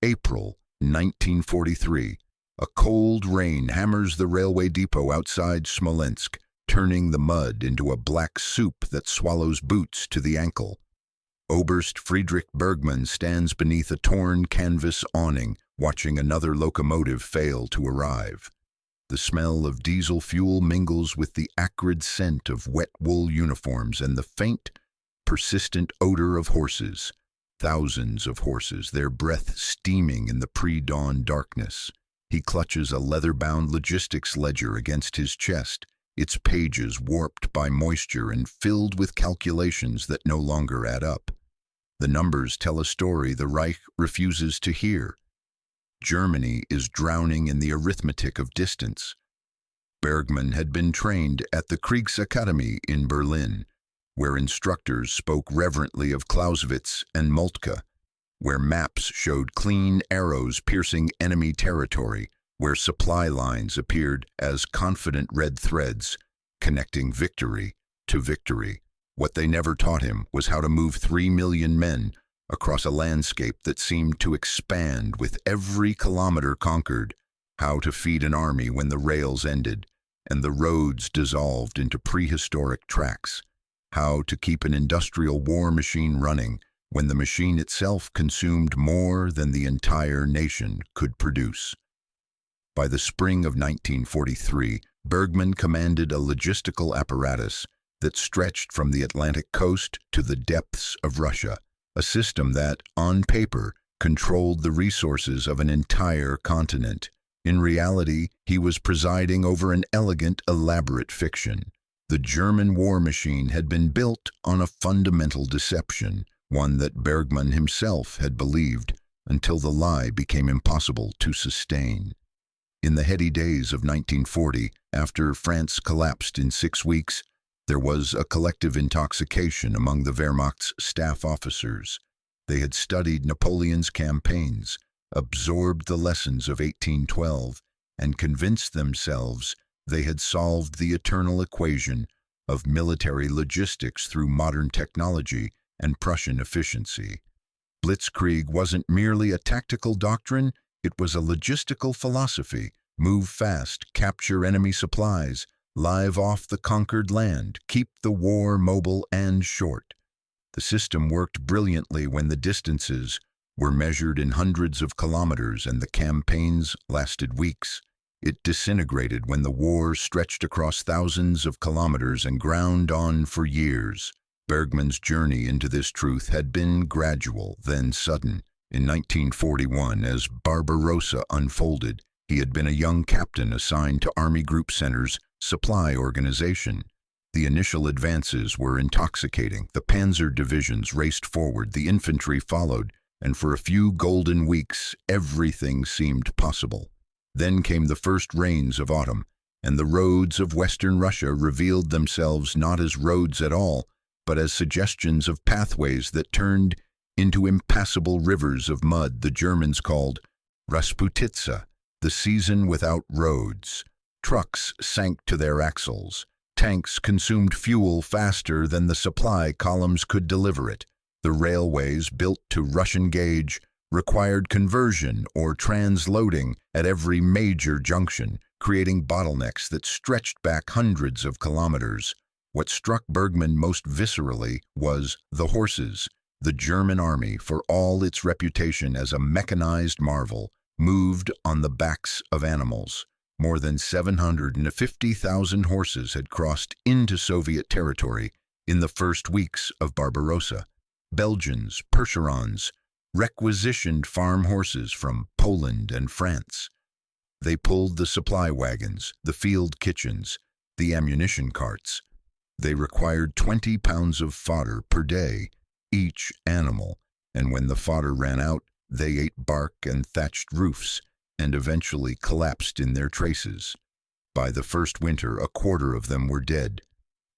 April 1943. A cold rain hammers the railway depot outside Smolensk, turning the mud into a black soup that swallows boots to the ankle. Oberst Friedrich Bergmann stands beneath a torn canvas awning, watching another locomotive fail to arrive. The smell of diesel fuel mingles with the acrid scent of wet wool uniforms and the faint, persistent odor of horses. Thousands of horses, their breath steaming in the pre-dawn darkness. He clutches a leather-bound logistics ledger against his chest, its pages warped by moisture and filled with calculations that no longer add up. The numbers tell a story the Reich refuses to hear. Germany is drowning in the arithmetic of distance. Bergmann had been trained at the Kriegsakademie in Berlin, where instructors spoke reverently of Clausewitz and Moltke, where maps showed clean arrows piercing enemy territory, where supply lines appeared as confident red threads, connecting victory to victory. What they never taught him was how to move 3 million men across a landscape that seemed to expand with every kilometer conquered, how to feed an army when the rails ended and the roads dissolved into prehistoric tracks, how to keep an industrial war machine running when the machine itself consumed more than the entire nation could produce. By the spring of 1943, Bergmann commanded a logistical apparatus that stretched from the Atlantic coast to the depths of Russia, a system that, on paper, controlled the resources of an entire continent. In reality, he was presiding over an elegant, elaborate fiction. The German war machine had been built on a fundamental deception, one that Bergmann himself had believed, until the lie became impossible to sustain. In the heady days of 1940, after France collapsed in 6 weeks, there was a collective intoxication among the Wehrmacht's staff officers. They had studied Napoleon's campaigns, absorbed the lessons of 1812, and convinced themselves they had solved the eternal equation of military logistics through modern technology and Prussian efficiency. Blitzkrieg wasn't merely a tactical doctrine, it was a logistical philosophy. Move fast, capture enemy supplies, live off the conquered land, keep the war mobile and short. The system worked brilliantly when the distances were measured in hundreds of kilometers and the campaigns lasted weeks. It disintegrated when the war stretched across thousands of kilometers and ground on for years. Bergmann's journey into this truth had been gradual, then sudden. In 1941, as Barbarossa unfolded, he had been a young captain assigned to Army Group Center's supply organization. The initial advances were intoxicating. The panzer divisions raced forward, the infantry followed, and for a few golden weeks, everything seemed possible. Then came the first rains of autumn, and the roads of Western Russia revealed themselves not as roads at all, but as suggestions of pathways that turned into impassable rivers of mud the Germans called Rasputitsa, the season without roads. Trucks sank to their axles. Tanks consumed fuel faster than the supply columns could deliver it. The railways, built to Russian gauge, required conversion or transloading at every major junction, creating bottlenecks that stretched back hundreds of kilometers. What struck Bergmann most viscerally was the horses. The German army, for all its reputation as a mechanized marvel, moved on the backs of animals. More than 750,000 horses had crossed into Soviet territory in the first weeks of Barbarossa. Belgians, Percherons, requisitioned farm horses from Poland and France. They pulled the supply wagons, the field kitchens, the ammunition carts. They required 20 pounds of fodder per day, each animal, and when the fodder ran out, they ate bark and thatched roofs, and eventually collapsed in their traces. By the first winter, a quarter of them were dead.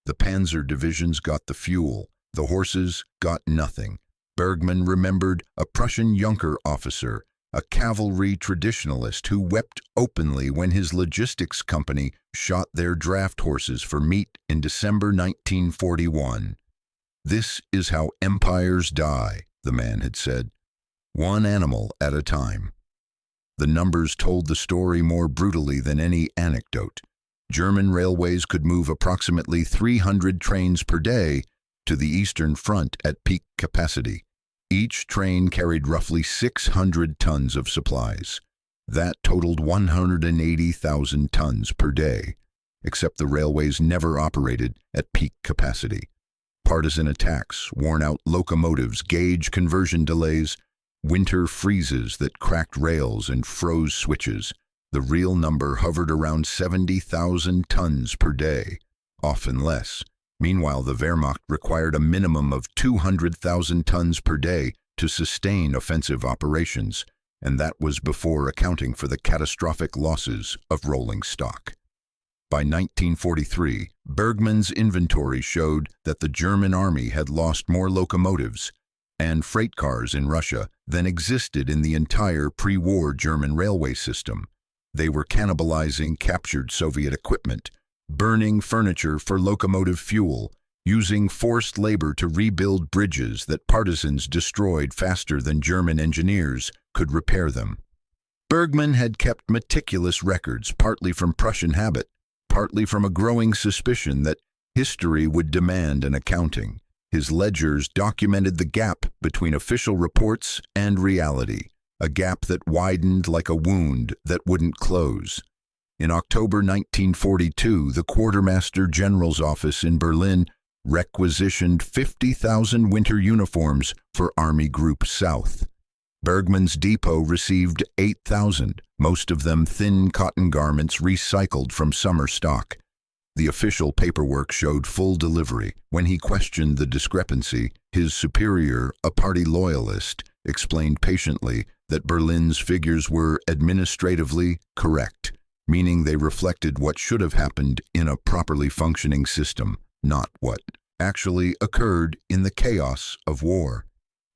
The panzer divisions got the fuel, the horses got nothing. Bergmann remembered a Prussian Junker officer, a cavalry traditionalist who wept openly when his logistics company shot their draft horses for meat in December 1941. "This is how empires die," the man had said. one animal at a time. The numbers told the story more brutally than any anecdote. German railways could move approximately 300 trains per day to the Eastern Front at peak capacity. Each train carried roughly 600 tons of supplies. That totaled 180,000 tons per day, except the railways never operated at peak capacity. Partisan attacks, worn-out locomotives, gauge conversion delays, winter freezes that cracked rails and froze switches. The real number hovered around 70,000 tons per day, often less. Meanwhile, the Wehrmacht required a minimum of 200,000 tons per day to sustain offensive operations, and that was before accounting for the catastrophic losses of rolling stock. By 1943, Bergmann's inventory showed that the German army had lost more locomotives and freight cars in Russia than existed in the entire pre-war German railway system. They were cannibalizing captured Soviet equipment, burning furniture for locomotive fuel, using forced labor to rebuild bridges that partisans destroyed faster than German engineers could repair them. Bergmann had kept meticulous records, partly from Prussian habit, partly from a growing suspicion that history would demand an accounting. His ledgers documented the gap between official reports and reality, a gap that widened like a wound that wouldn't close. In October 1942, the Quartermaster General's office in Berlin requisitioned 50,000 winter uniforms for Army Group South. Bergmann's depot received 8,000, most of them thin cotton garments recycled from summer stock. The official paperwork showed full delivery. When he questioned the discrepancy, his superior, a party loyalist, explained patiently that Berlin's figures were administratively correct, meaning they reflected what should have happened in a properly functioning system, not what actually occurred in the chaos of war.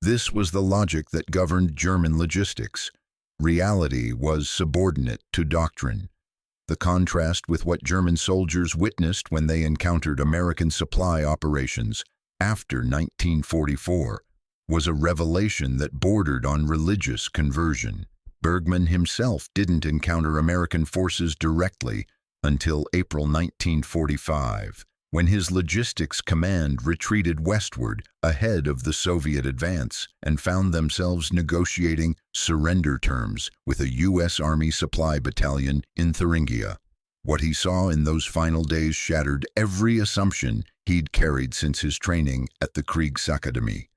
This was the logic that governed German logistics. Reality was subordinate to doctrine. The contrast with what German soldiers witnessed when they encountered American supply operations after 1944 was a revelation that bordered on religious conversion. Bergmann himself didn't encounter American forces directly until April 1945, when his logistics command retreated westward ahead of the Soviet advance and found themselves negotiating surrender terms with a U.S. Army supply battalion in Thuringia. What he saw in those final days shattered every assumption he'd carried since his training at the Kriegsakademie.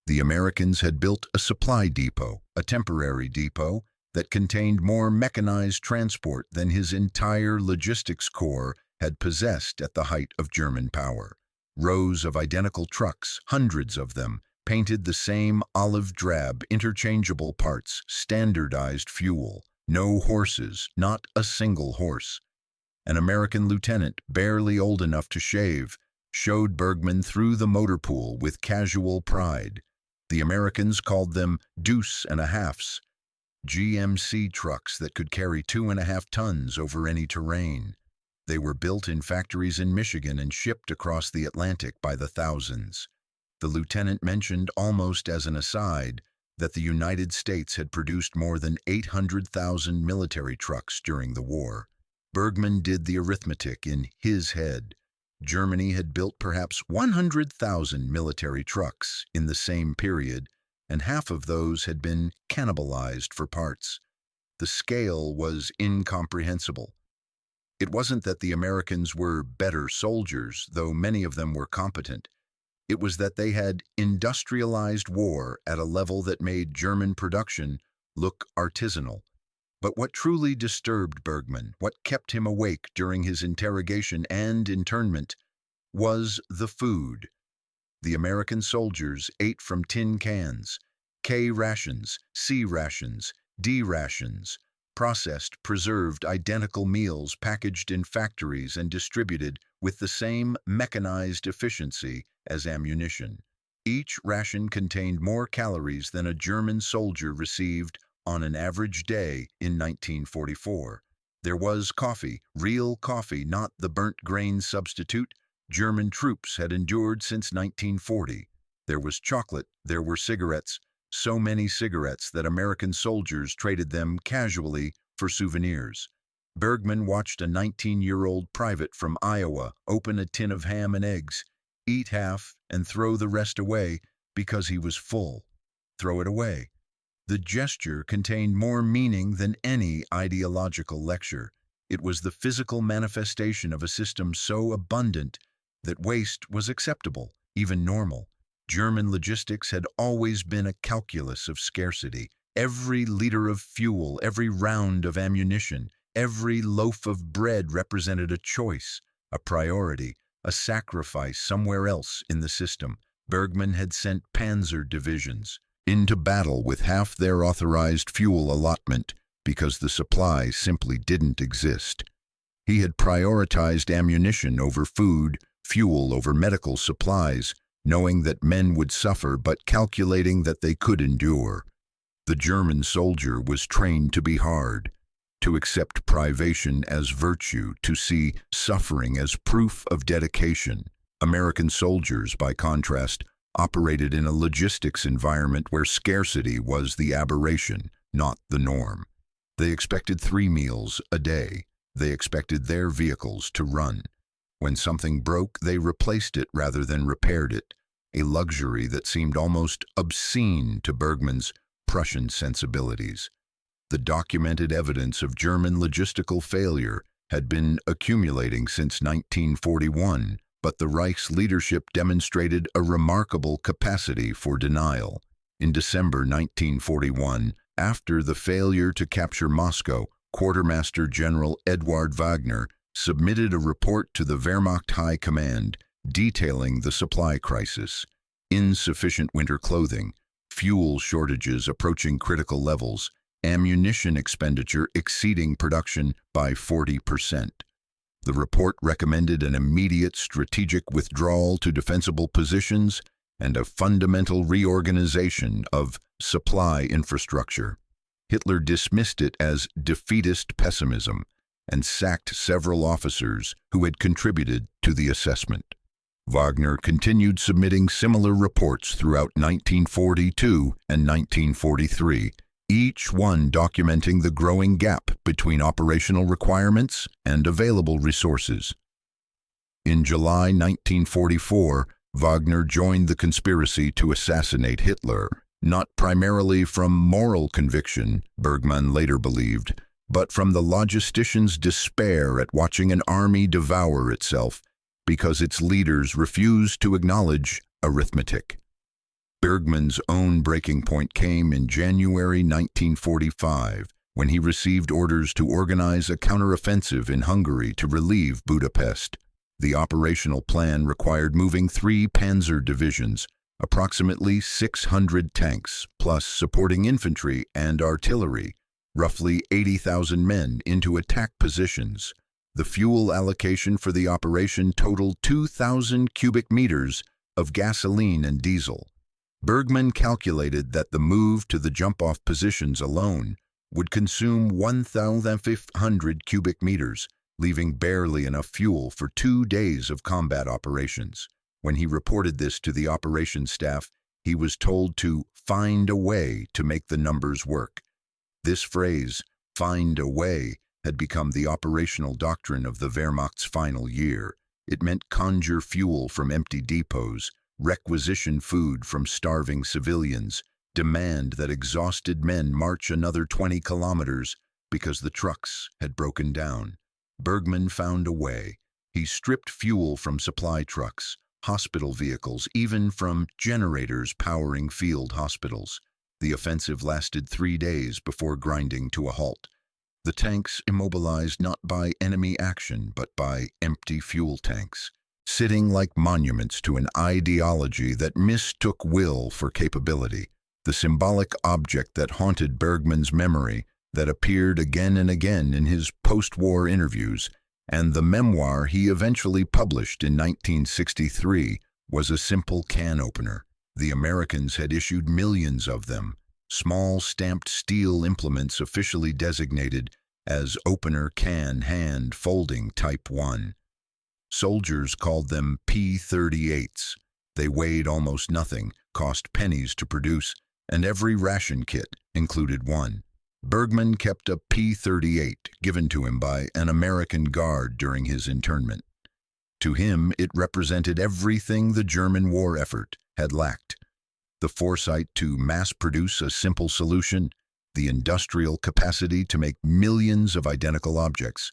The Americans had built a supply depot, a temporary depot, that contained more mechanized transport than his entire logistics corps had possessed at the height of German power. Rows of identical trucks, hundreds of them, painted the same olive-drab, interchangeable parts, standardized fuel. No horses, not a single horse. An American lieutenant, barely old enough to shave, showed Bergmann through the motor pool with casual pride. The Americans called them deuce-and-a-halfs, GMC trucks that could carry 2.5 tons over any terrain. They were built in factories in Michigan and shipped across the Atlantic by the thousands. The lieutenant mentioned, almost as an aside, that the United States had produced more than 800,000 military trucks during the war. Bergmann did the arithmetic in his head. Germany had built perhaps 100,000 military trucks in the same period, and half of those had been cannibalized for parts. The scale was incomprehensible. It wasn't that the Americans were better soldiers, though many of them were competent. It was that they had industrialized war at a level that made German production look artisanal. But what truly disturbed Bergmann, what kept him awake during his interrogation and internment, was the food. The American soldiers ate from tin cans, K rations, C rations, D rations, processed, preserved, identical meals packaged in factories and distributed with the same mechanized efficiency as ammunition. Each ration contained more calories than a German soldier received on an average day in 1944. There was coffee, real coffee, not the burnt grain substitute German troops had endured since 1940. There was chocolate, there were cigarettes, so many cigarettes that American soldiers traded them casually for souvenirs. Bergmann watched a 19-year-old private from Iowa open a tin of ham and eggs, eat half, and throw the rest away because he was full. Throw it away. The gesture contained more meaning than any ideological lecture. It was the physical manifestation of a system so abundant that waste was acceptable, even normal. German logistics had always been a calculus of scarcity. Every liter of fuel, every round of ammunition, every loaf of bread represented a choice, a priority, a sacrifice somewhere else in the system. Bergmann had sent panzer divisions into battle with half their authorized fuel allotment because the supply simply didn't exist. He had prioritized ammunition over food, fuel over medical supplies, knowing that men would suffer but calculating that they could endure. The German soldier was trained to be hard, to accept privation as virtue, to see suffering as proof of dedication. American soldiers, by contrast, operated in a logistics environment where scarcity was the aberration, not the norm. They expected 3 meals a day. They expected their vehicles to run. When something broke, they replaced it rather than repaired it, a luxury that seemed almost obscene to Bergmann's Prussian sensibilities. The documented evidence of German logistical failure had been accumulating since 1941, but the Reich's leadership demonstrated a remarkable capacity for denial. In December 1941, after the failure to capture Moscow, Quartermaster General Eduard Wagner submitted a report to the Wehrmacht High Command detailing the supply crisis: insufficient winter clothing, fuel shortages approaching critical levels, ammunition expenditure exceeding production by 40%. The report recommended an immediate strategic withdrawal to defensible positions and a fundamental reorganization of supply infrastructure. Hitler dismissed it as defeatist pessimism and sacked several officers who had contributed to the assessment. Wagner continued submitting similar reports throughout 1942 and 1943, each one documenting the growing gap between operational requirements and available resources. In July 1944, Wagner joined the conspiracy to assassinate Hitler, not primarily from moral conviction, Bergmann later believed, but from the logistician's despair at watching an army devour itself because its leaders refused to acknowledge arithmetic. Bergmann's own breaking point came in January 1945, when he received orders to organize a counteroffensive in Hungary to relieve Budapest. The operational plan required moving 3 panzer divisions, approximately 600 tanks, plus supporting infantry and artillery, roughly 80,000 men, into attack positions. The fuel allocation for the operation totaled 2,000 cubic meters of gasoline and diesel. Bergmann calculated that the move to the jump-off positions alone would consume 1,500 cubic meters, leaving barely enough fuel for 2 days of combat operations. When he reported this to the operations staff, he was told to find a way to make the numbers work. This phrase, find a way, had become the operational doctrine of the Wehrmacht's final year. It meant conjure fuel from empty depots, requisition food from starving civilians, demand that exhausted men march another 20 kilometers because the trucks had broken down. Bergmann found a way. He stripped fuel from supply trucks, hospital vehicles, even from generators powering field hospitals. The offensive lasted 3 days before grinding to a halt. The tanks immobilized not by enemy action, but by empty fuel tanks, sitting like monuments to an ideology that mistook will for capability, the symbolic object that haunted Bergmann's memory, that appeared again and again in his post-war interviews, and the memoir he eventually published in 1963 was a simple can opener. The Americans had issued millions of them, small stamped steel implements officially designated as opener can hand folding type 1. Soldiers called them P-38s. They weighed almost nothing, cost pennies to produce, and every ration kit included one. Bergmann kept a P-38 given to him by an American guard during his internment. To him, it represented everything the German war effort had lacked: the foresight to mass-produce a simple solution, the industrial capacity to make millions of identical objects,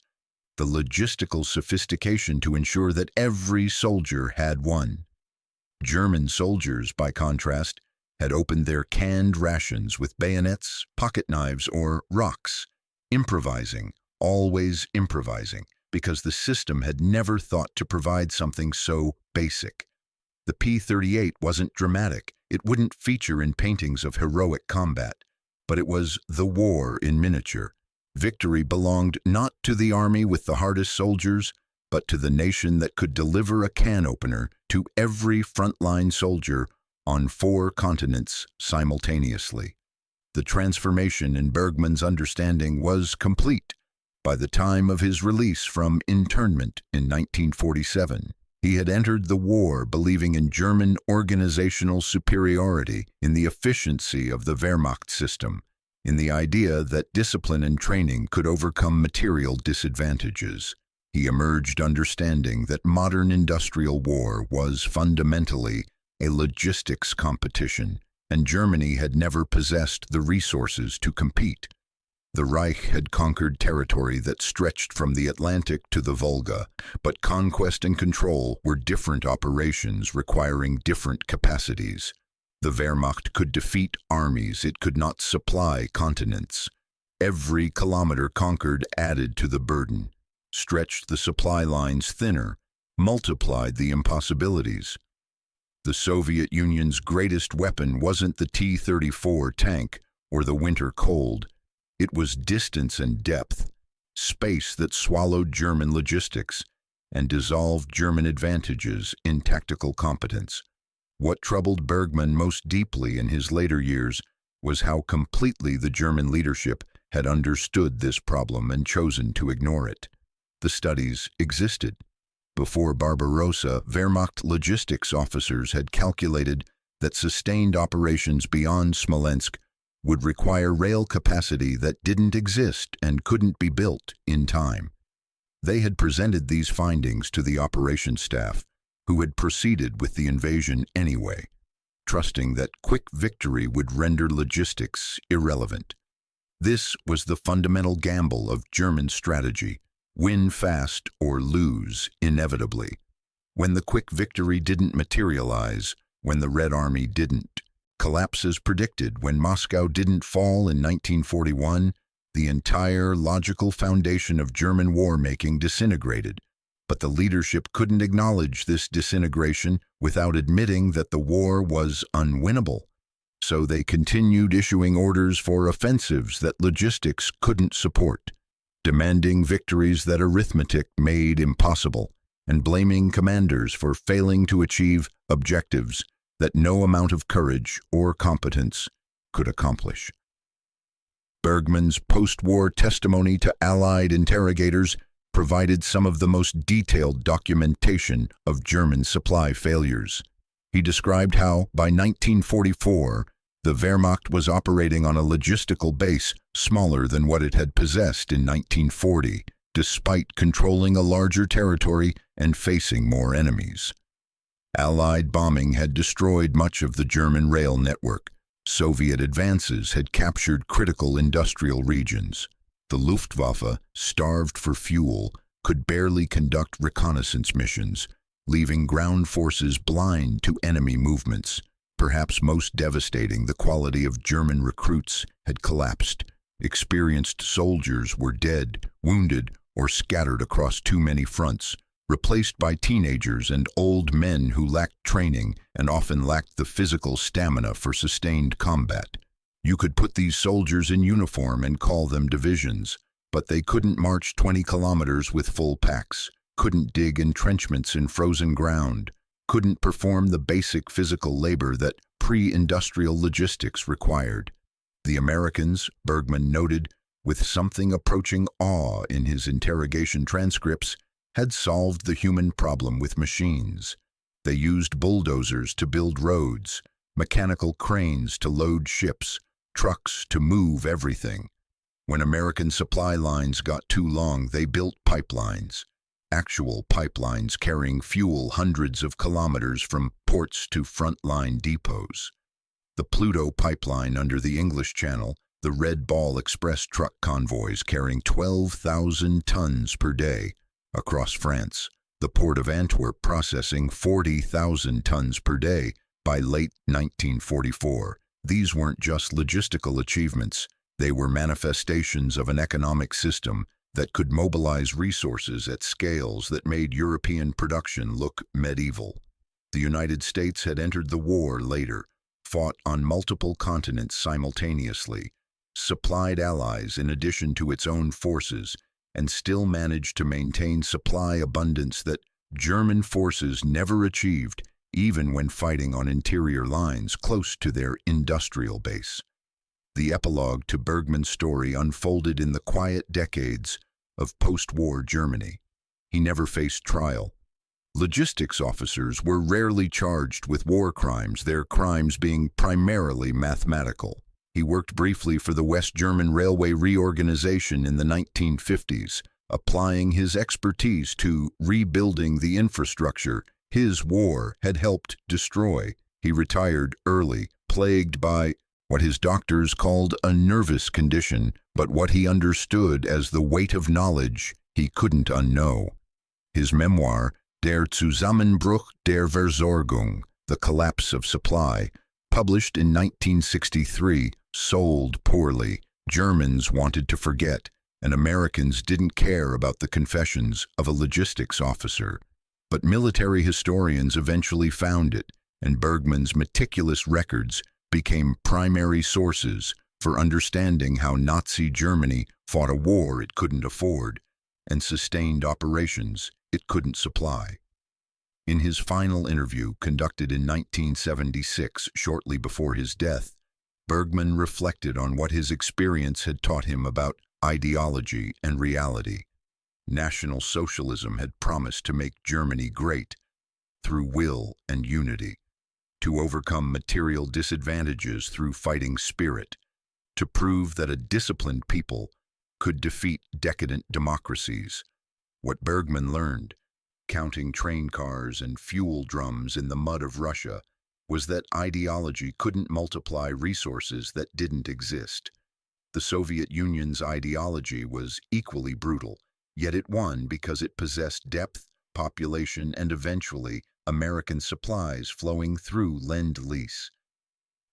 the logistical sophistication to ensure that every soldier had one. German soldiers, by contrast, had opened their canned rations with bayonets, pocket knives, or rocks, improvising, always improvising, because the system had never thought to provide something so basic. The P-38 wasn't dramatic. It wouldn't feature in paintings of heroic combat, but it was the war in miniature. Victory belonged not to the army with the hardest soldiers, but to the nation that could deliver a can opener to every frontline soldier on 4 continents simultaneously. The transformation in Bergmann's understanding was complete by the time of his release from internment in 1947. He had entered the war believing in German organizational superiority, in the efficiency of the Wehrmacht system, in the idea that discipline and training could overcome material disadvantages. He emerged understanding that modern industrial war was fundamentally a logistics competition, and Germany had never possessed the resources to compete. The Reich had conquered territory that stretched from the Atlantic to the Volga, but conquest and control were different operations requiring different capacities. The Wehrmacht could defeat armies, it could not supply continents. Every kilometer conquered added to the burden, stretched the supply lines thinner, multiplied the impossibilities. The Soviet Union's greatest weapon wasn't the T-34 tank or the winter cold. It was distance and depth, space that swallowed German logistics and dissolved German advantages in tactical competence. What troubled Bergmann most deeply in his later years was how completely the German leadership had understood this problem and chosen to ignore it. The studies existed. Before Barbarossa, Wehrmacht logistics officers had calculated that sustained operations beyond Smolensk would require rail capacity that didn't exist and couldn't be built in time. They had presented these findings to the operations staff, who had proceeded with the invasion anyway, trusting that quick victory would render logistics irrelevant. This was the fundamental gamble of German strategy: win fast or lose inevitably. When the quick victory didn't materialize, when the Red Army didn't, collapses predicted, when Moscow didn't fall in 1941, the entire logical foundation of German war-making disintegrated. But the leadership couldn't acknowledge this disintegration without admitting that the war was unwinnable. So they continued issuing orders for offensives that logistics couldn't support, demanding victories that arithmetic made impossible, and blaming commanders for failing to achieve objectives that no amount of courage or competence could accomplish. Bergmann's post-war testimony to Allied interrogators provided some of the most detailed documentation of German supply failures. He described how, by 1944, the Wehrmacht was operating on a logistical base smaller than what it had possessed in 1940, despite controlling a larger territory and facing more enemies. Allied bombing had destroyed much of the German rail network. Soviet advances had captured critical industrial regions. The Luftwaffe, starved for fuel, could barely conduct reconnaissance missions, leaving ground forces blind to enemy movements. Perhaps most devastating, the quality of German recruits had collapsed. Experienced soldiers were dead, wounded, or scattered across too many fronts, replaced by teenagers and old men who lacked training and often lacked the physical stamina for sustained combat. You could put these soldiers in uniform and call them divisions, but they couldn't march 20 kilometers with full packs, couldn't dig entrenchments in frozen ground, couldn't perform the basic physical labor that pre-industrial logistics required. The Americans, Bergmann noted, with something approaching awe in his interrogation transcripts, had solved the human problem with machines. They used bulldozers to build roads, mechanical cranes to load ships, trucks to move everything. When American supply lines got too long, they built pipelines, actual pipelines carrying fuel hundreds of kilometers from ports to frontline depots. The Pluto pipeline under the English Channel, the Red Ball Express truck convoys carrying 12,000 tons per day across France, the port of Antwerp processing 40,000 tons per day by late 1944. These weren't just logistical achievements, they were manifestations of an economic system that could mobilize resources at scales that made European production look medieval. The United States had entered the war later, fought on multiple continents simultaneously, supplied allies in addition to its own forces, and still managed to maintain supply abundance that German forces never achieved, even when fighting on interior lines close to their industrial base. The epilogue to Bergmann's story unfolded in the quiet decades of post-war Germany. He never faced trial. Logistics officers were rarely charged with war crimes, their crimes being primarily mathematical. He worked briefly for the West German Railway reorganization in the 1950s, applying his expertise to rebuilding the infrastructure his war had helped destroy. He retired early, plagued by what his doctors called a nervous condition, but what he understood as the weight of knowledge he couldn't unknow. His memoir, Der Zusammenbruch der Versorgung, The Collapse of Supply, published in 1963, sold poorly. Germans wanted to forget, and Americans didn't care about the confessions of a logistics officer. But military historians eventually found it, and Bergmann's meticulous records became primary sources for understanding how Nazi Germany fought a war it couldn't afford and sustained operations it couldn't supply. In his final interview, conducted in 1976, shortly before his death, Bergmann reflected on what his experience had taught him about ideology and reality. National Socialism had promised to make Germany great through will and unity, to overcome material disadvantages through fighting spirit, to prove that a disciplined people could defeat decadent democracies. What Bergmann learned, counting train cars and fuel drums in the mud of Russia, was that ideology couldn't multiply resources that didn't exist. The Soviet Union's ideology was equally brutal, yet it won because it possessed depth, population, and eventually American supplies flowing through Lend-Lease.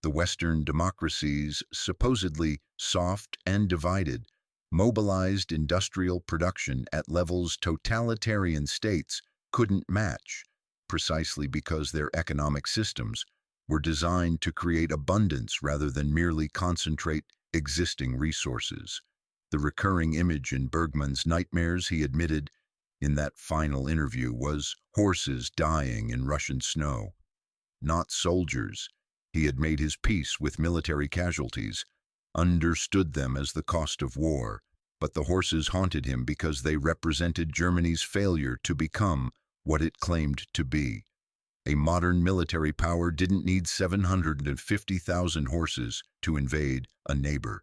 The Western democracies, supposedly soft and divided, mobilized industrial production at levels totalitarian states couldn't match, precisely because their economic systems were designed to create abundance rather than merely concentrate existing resources. The recurring image in Bergmann's nightmares, he admitted in that final interview, was horses dying in Russian snow. Not soldiers. He had made his peace with military casualties, understood them as the cost of war, but the horses haunted him because they represented Germany's failure to become what it claimed to be. A modern military power didn't need 750,000 horses to invade a neighbor.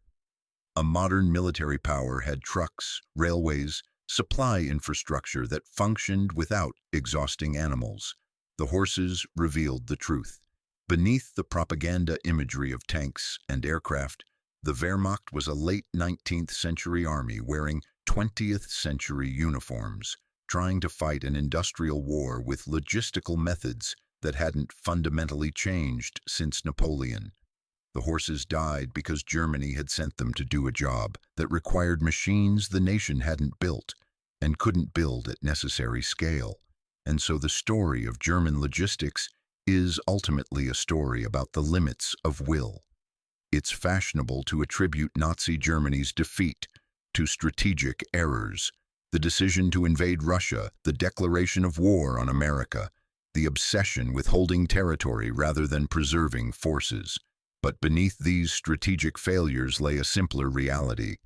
A modern military power had trucks, railways, supply infrastructure that functioned without exhausting animals. The horses revealed the truth. Beneath the propaganda imagery of tanks and aircraft, the Wehrmacht was a late 19th century army wearing 20th century uniforms, trying to fight an industrial war with logistical methods that hadn't fundamentally changed since Napoleon. The horses died because Germany had sent them to do a job that required machines the nation hadn't built and couldn't build at necessary scale. And so the story of German logistics is ultimately a story about the limits of will. It's fashionable to attribute Nazi Germany's defeat to strategic errors, the decision to invade Russia, the declaration of war on America, the obsession with holding territory rather than preserving forces. But beneath these strategic failures lay a simpler reality.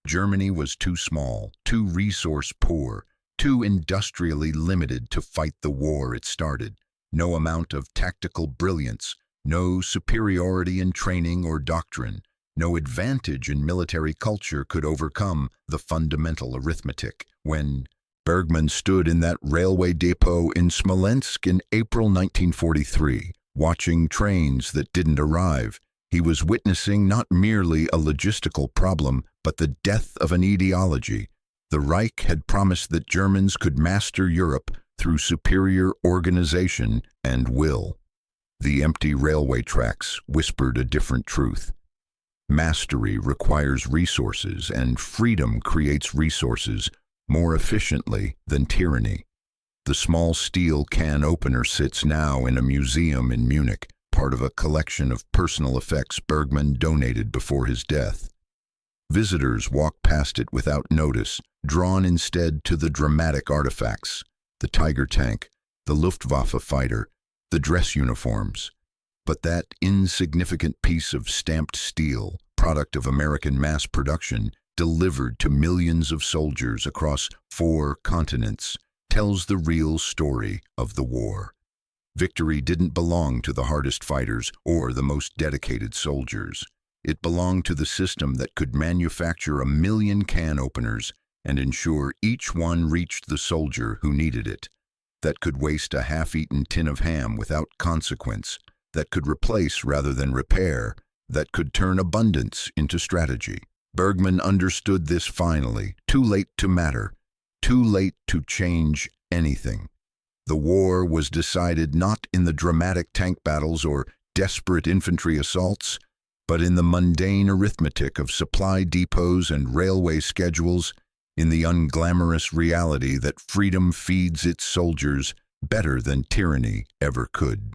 Germany was too small, too resource poor, too industrially limited to fight the war it started. No amount of tactical brilliance, No superiority in training or doctrine, no advantage in military culture could overcome the fundamental arithmetic. When Bergmann stood in that railway depot in Smolensk in April 1943, watching trains that didn't arrive, he was witnessing not merely a logistical problem, but the death of an ideology. The Reich had promised that Germans could master Europe through superior organization and will. The empty railway tracks whispered a different truth. Mastery requires resources, and freedom creates resources more efficiently than tyranny. The small steel can opener sits now in a museum in Munich, part of a collection of personal effects Bergmann donated before his death. Visitors walk past it without notice, drawn instead to the dramatic artifacts: the Tiger tank, the Luftwaffe fighter, the dress uniforms. But that insignificant piece of stamped steel, product of American mass production, delivered to millions of soldiers across 4 continents, tells the real story of the war. Victory didn't belong to the hardest fighters or the most dedicated soldiers. It belonged to the system that could manufacture 1 million can openers and ensure each one reached the soldier who needed it, that could waste a half-eaten tin of ham without consequence, that could replace rather than repair, that could turn abundance into strategy. Bergmann understood this finally, too late to matter, too late to change anything. The war was decided not in the dramatic tank battles or desperate infantry assaults, but in the mundane arithmetic of supply depots and railway schedules, in the unglamorous reality that freedom feeds its soldiers better than tyranny ever could.